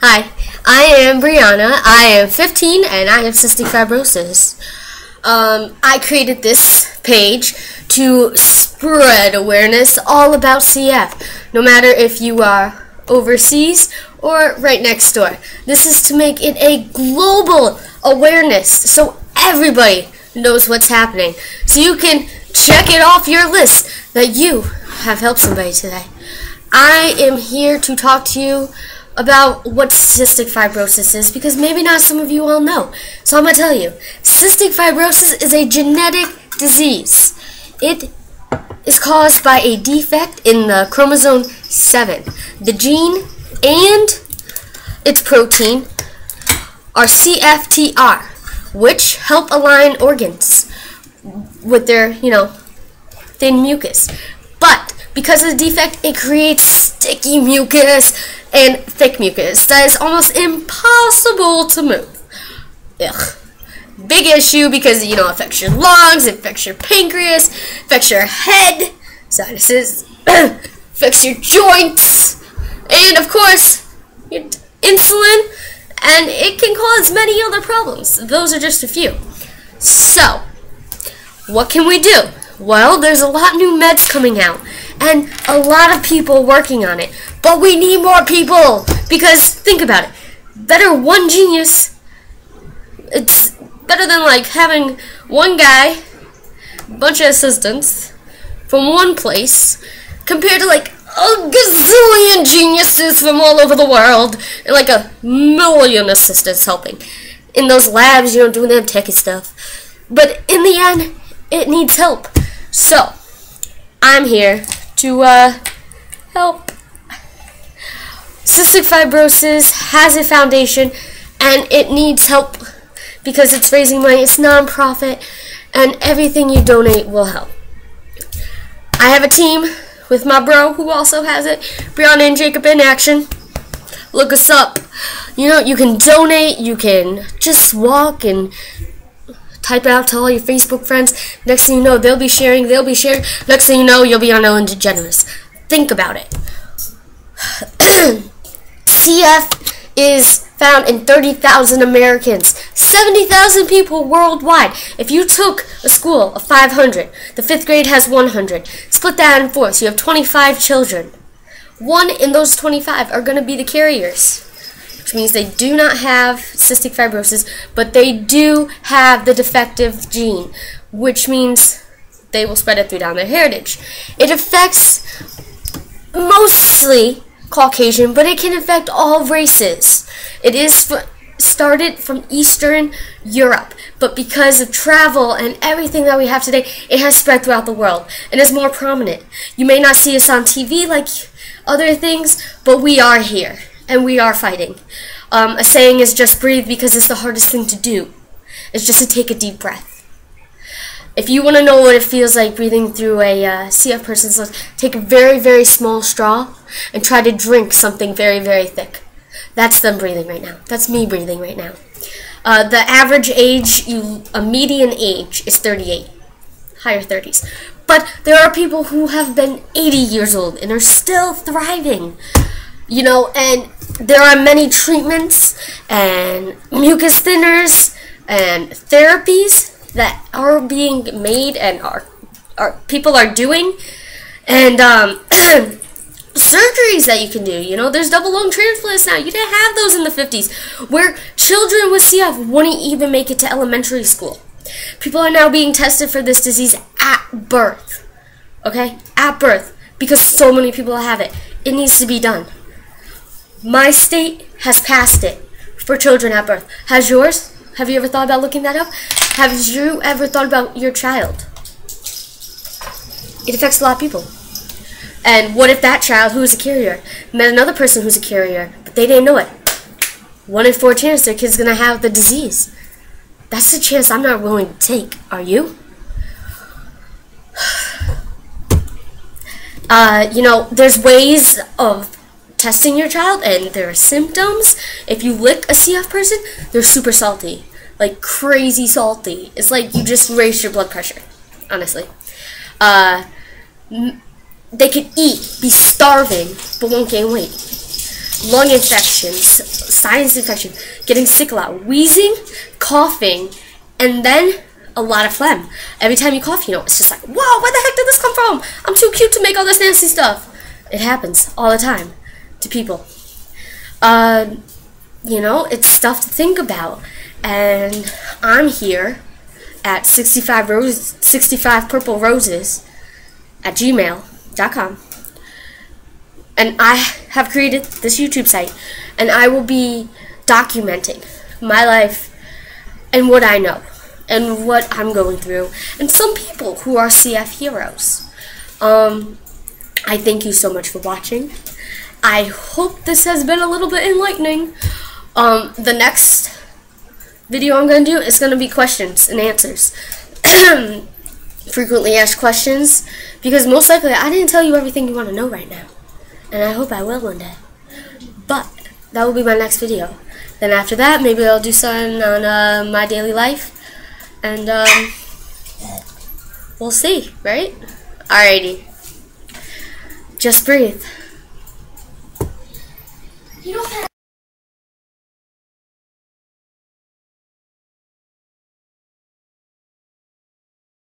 Hi, I am Brianna. I am 15 and I have cystic fibrosis. I created this page to spread awareness all about CF, no matter if you are overseas or right next door. This is to make it a global awareness so everybody knows what's happening. So you can check it off your list that you have helped somebody today. I am here to talk to you about what cystic fibrosis is, because maybe not some of you all know. So I'm going to tell you. Cystic fibrosis is a genetic disease. It is caused by a defect in the chromosome 7. The gene and its protein are CFTR, which help align organs with their, thin mucus. But because of the defect, it creates sticky mucus and thick mucus that is almost impossible to move. Ugh. Big issue because, it affects your lungs, it affects your pancreas, affects your head, sinuses, affects your joints, and of course, your insulin, and it can cause many other problems. Those are just a few. So, what can we do? Well, there's a lot of new meds coming out, and a lot of people working on it. But we need more people, because think about it. Better one genius. It's better than like having one guy, a bunch of assistants from one place, compared to like a gazillion geniuses from all over the world, and like a million assistants helping in those labs, doing that techie stuff. But in the end, it needs help. So, I'm here to help. Cystic fibrosis has a foundation, and it needs help because it's raising money. It's non-profit, and everything you donate will help. I have a team with my bro who also has it, Brianna and Jacob in action. Look us up. You can donate. You can just walk and type it out to all your Facebook friends. Next thing you know, they'll be sharing. Next thing you know, you'll be on Ellen DeGeneres. Think about it. CF is found in 30,000 Americans, 70,000 people worldwide. If you took a school of 500, the 5th grade has 100. Split that in 4, so you have 25 children. 1 in those 25 are going to be the carriers, which means they do not have cystic fibrosis, but they do have the defective gene, which means they will spread it through down their heritage. It affects mostly Caucasian, but it can affect all races. It is started from Eastern Europe, but because of travel and everything that we have today, it has spread throughout the world and is more prominent. You may not see us on TV like other things, but we are here and we are fighting. A saying is just breathe, because it's the hardest thing to do. It's just to take a deep breath. If you want to know what it feels like breathing through a CF person's lungs, take a very, very small straw and try to drink something very, very thick. That's them breathing right now. That's me breathing right now. The average age, a median age, is 38, higher 30s. But there are people who have been 80 years old and are still thriving. And there are many treatments and mucus thinners and therapies that are being made and people are doing, and surgeries that you can do. There's double lung transplants now. You didn't have those in the 50s, where children with CF wouldn't even make it to elementary school. People are now being tested for this disease at birth. Okay? At birth. Because so many people have it. It needs to be done. My state has passed it for children at birth. Has yours? Have you ever thought about looking that up? Have you ever thought about your child? It affects a lot of people. And what if that child who is a carrier met another person who's a carrier, but they didn't know it? 1 in 4 chance their kid's going to have the disease. That's a chance I'm not willing to take. Are you? There's ways of testing your child, and there are symptoms. If you lick a CF person, they're super salty, like crazy salty. It's like you just raised your blood pressure, honestly. They could eat, be starving, but won't gain weight. lung infections, sinus infection, getting sick a lot, wheezing, coughing, and then a lot of phlegm. Every time you cough, it's just like, whoa, where the heck did this come from? I'm too cute to make all this nasty stuff. It happens all the time to people. It's stuff to think about. And I'm here at 65 purple roses at gmail.com. And I have created this YouTube site, and I will be documenting my life and what I know and what I'm going through, and some people who are CF heroes. I thank you so much for watching. I hope this has been a little bit enlightening. The next video I'm going to do is going to be questions and answers. Frequently asked questions, because most likely I didn't tell you everything you want to know right now. And I hope I will one day. But that will be my next video. Then after that, maybe I'll do something on my daily life. And we'll see, right? Alrighty. Just breathe. You don't have